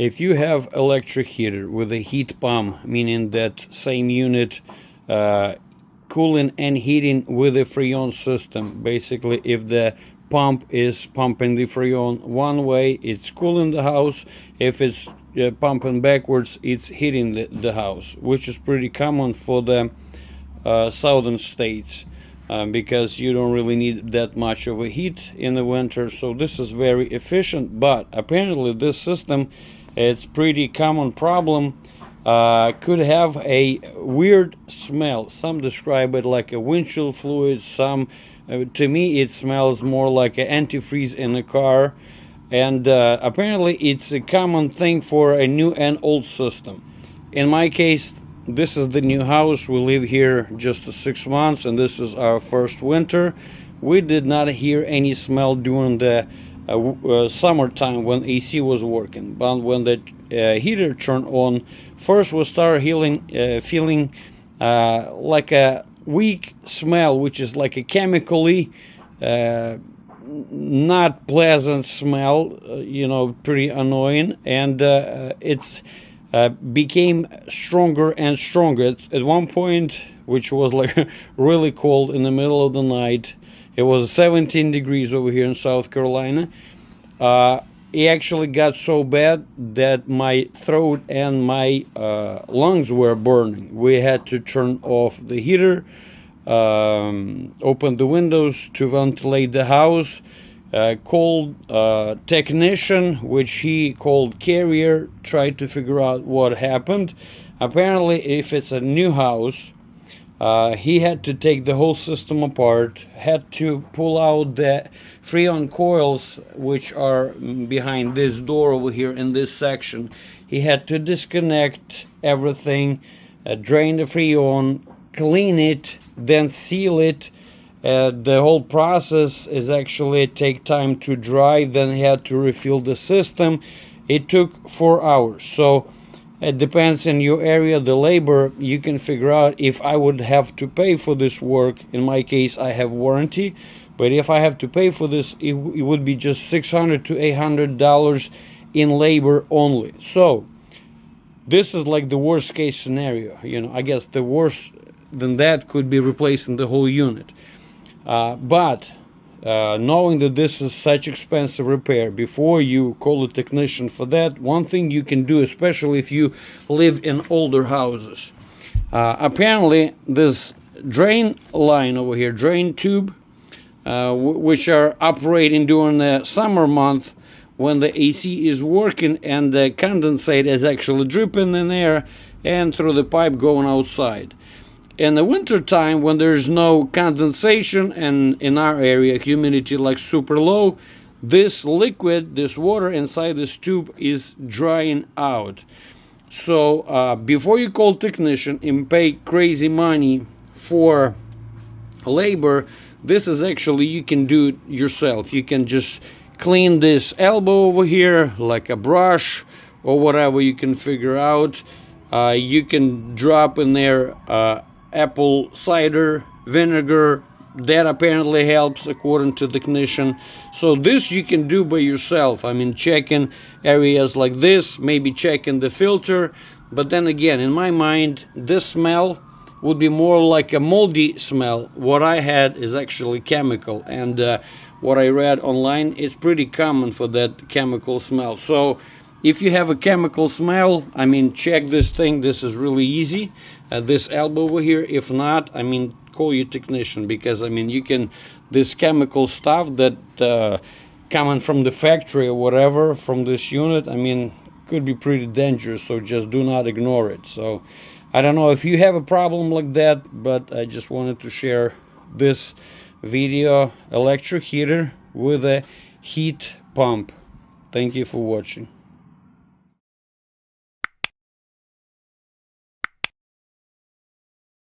if you have electric heater with a heat pump, meaning that same unit cooling and heating with a Freon system, basically if the pump is pumping the Freon one way, it's cooling the house. If it's pumping backwards, it's heating the house, which is pretty common for the southern states, because you don't really need that much of a heat in the winter. So this is very efficient, but apparently this system, it's pretty common problem, could have a weird smell. Some describe it like a windshield fluid, some to me it smells more like an antifreeze in a car, and apparently it's a common thing for a new and old system. In my case, this is the new house. We live here just 6 months, and this is our first winter. We did not hear any smell during the summertime when AC was working, but when the heater turned on, first we started feeling like a weak smell, which is like a chemically not pleasant smell, pretty annoying, and it's became stronger and stronger. At one point, which was like really cold in the middle of the night, it was 17 degrees over here in South Carolina. It actually got so bad that my throat and my lungs were burning. We had to turn off the heater, open the windows to ventilate the house, called technician, which he called carrier, tried to figure out what happened. Apparently, if it's a new house, he had to take the whole system apart, had to pull out the Freon coils, which are behind this door over here in this section. He had to disconnect everything, drain the Freon, clean it, then seal it. The whole process is actually take time to dry. Then he had to refill the system. It took 4 hours. So it depends in your area, the labor. You can figure out if I would have to pay for this work. In my case, I have warranty, but if I have to pay for this, it would be just $600 to $800 in labor only. So this is like the worst case scenario. I guess the worst than that could be replacing the whole unit. But knowing that this is such expensive repair, before you call a technician for that, one thing you can do, especially if you live in older houses, apparently this drain line over here, drain tube, which are operating during the summer month when the AC is working and the condensate is actually dripping in there and through the pipe going outside. In the winter time, when there's no condensation and in our area humidity like super low, this liquid, this water inside this tube is drying out. So before you call technician and pay crazy money for labor, this is actually, you can do it yourself. You can just clean this elbow over here like a brush or whatever you can figure out. You can drop in there apple cider vinegar. That apparently helps according to the technician. So this you can do by yourself. I mean, checking areas like this, maybe checking the filter. But then again, in my mind, this smell would be more like a moldy smell. What I had is actually chemical, and what I read online, it's pretty common for that chemical smell. So if you have a chemical smell, I mean, check this thing. This is really easy. This elbow over here. If not, I mean, call your technician, because I mean, you can, this chemical stuff that coming from the factory or whatever from this unit, I mean, could be pretty dangerous. So just do not ignore it. So I don't know if you have a problem like that, but I just wanted to share this video, electric heater with a heat pump. Thank you for watching.